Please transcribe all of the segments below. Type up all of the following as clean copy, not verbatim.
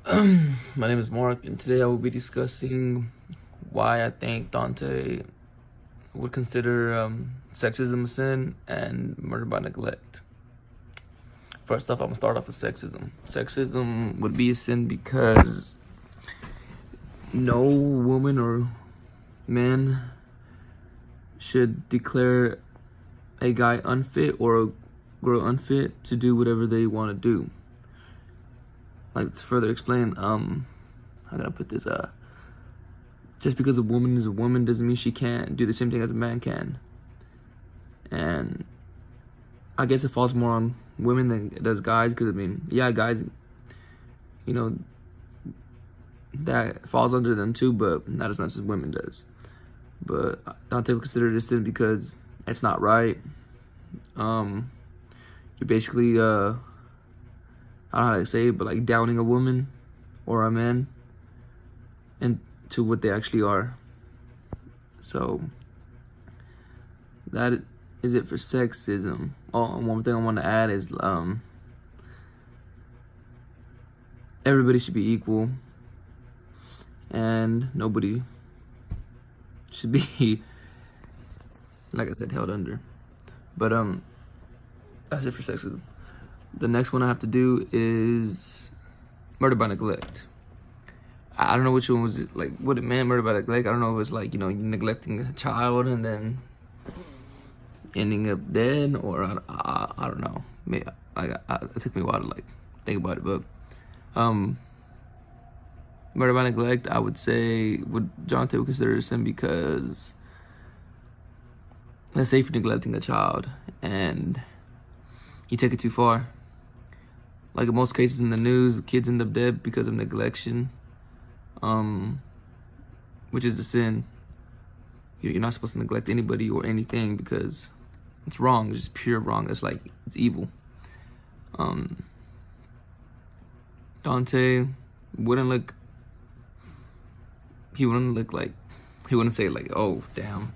My name is Marc, and today I will be discussing why I think Dante would consider sexism a sin and murder by neglect. First off, I'm gonna start off with sexism. Sexism would be a sin because no woman or man should declare a guy unfit or a girl unfit to do whatever they want to do. Like, to further explain, how can I put this? Just because a woman is a woman doesn't mean she can't do the same thing as a man can. And I guess it falls more on women than it does guys, because I mean, yeah, guys, you know, that falls under them too, but not as much as women does. But Dante would consider this sin because it's not right. You're basically I don't know how to say it, but like downing a woman or a man and to what they actually are. So that is it for sexism. Oh, and one thing I want to add is everybody should be equal and nobody should be, like I said, held under. But that's it for sexism. The next one I have to do is murder by neglect. I don't know which one was it, like, what it meant, murder by neglect. I don't know if it was like, you neglecting a child and then ending up dead, or I don't know. Maybe, it took me a while to like think about it, but murder by neglect, I would say, Dante would consider it a sin because, let's say if you're neglecting a child and you take it too far. Like in most cases in the news, kids end up dead because of neglection, which is a sin. You're not supposed to neglect anybody or anything because it's wrong. It's just pure wrong. It's like, it's evil. Dante wouldn't look like, he wouldn't say like, oh, damn,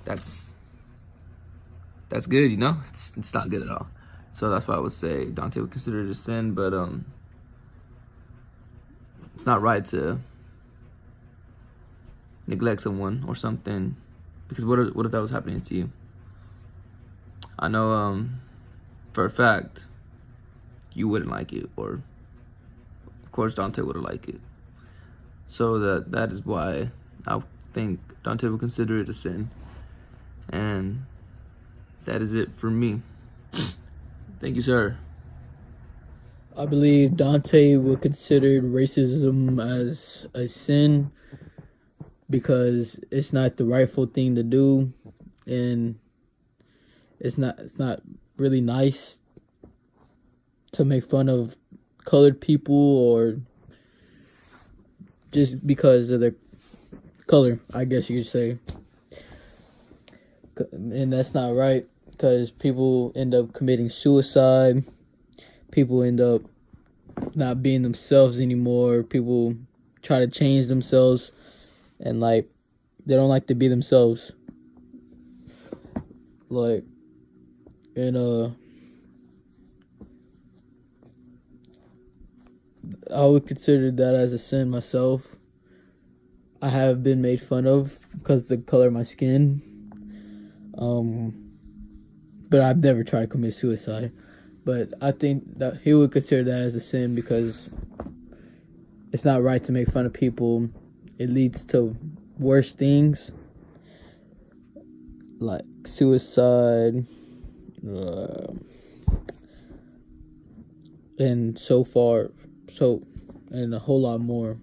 that's good, It's not good at all. So that's why I would say Dante would consider it a sin, but it's not right to neglect someone or something, because what if that was happening to you? I know for a fact you wouldn't like it, or of course Dante wouldn't like it. So that is why I think Dante would consider it a sin, and that is it for me. Thank you, sir. I believe Dante would consider racism as a sin because it's not the rightful thing to do, and it's not really nice to make fun of colored people or just because of their color, I guess you could say. And that's not right, because people end up committing suicide. People end up not being themselves anymore. People try to change themselves, and like, they don't like to be themselves. Like, and I would consider that as a sin myself. I have been made fun of because of the color of my skin. But I've never tried to commit suicide. But I think that he would consider that as a sin because it's not right to make fun of people. It leads to worse things like suicide, and and a whole lot more.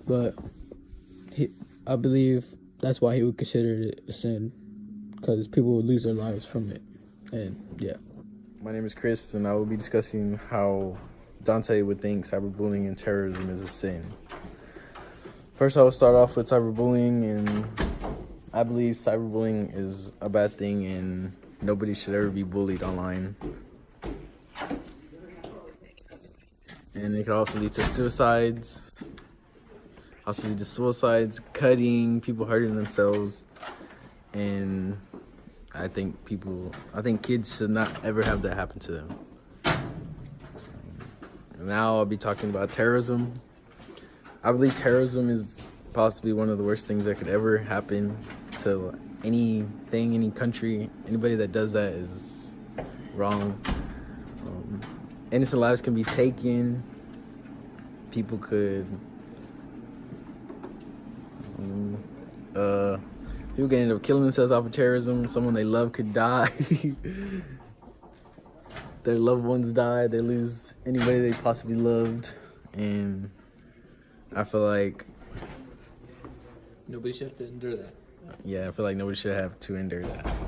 But I believe that's why he would consider it a sin, because people would lose their lives from it. And yeah. My name is Chris, and I will be discussing how Dante would think cyberbullying and terrorism is a sin. First, I will start off with cyberbullying, and I believe cyberbullying is a bad thing, and nobody should ever be bullied online. And it could also lead to suicides, cutting, people hurting themselves, and I think kids should not ever have that happen to them. Now I'll be talking about terrorism. I believe terrorism is possibly one of the worst things that could ever happen to anything, any country. Anybody that does that is wrong. Innocent lives can be taken. People could people can end up killing themselves off of terrorism. Someone they love could die. Their loved ones die. They lose anybody they possibly loved. And I feel like Nobody should have to endure that. I feel like nobody should have to endure that.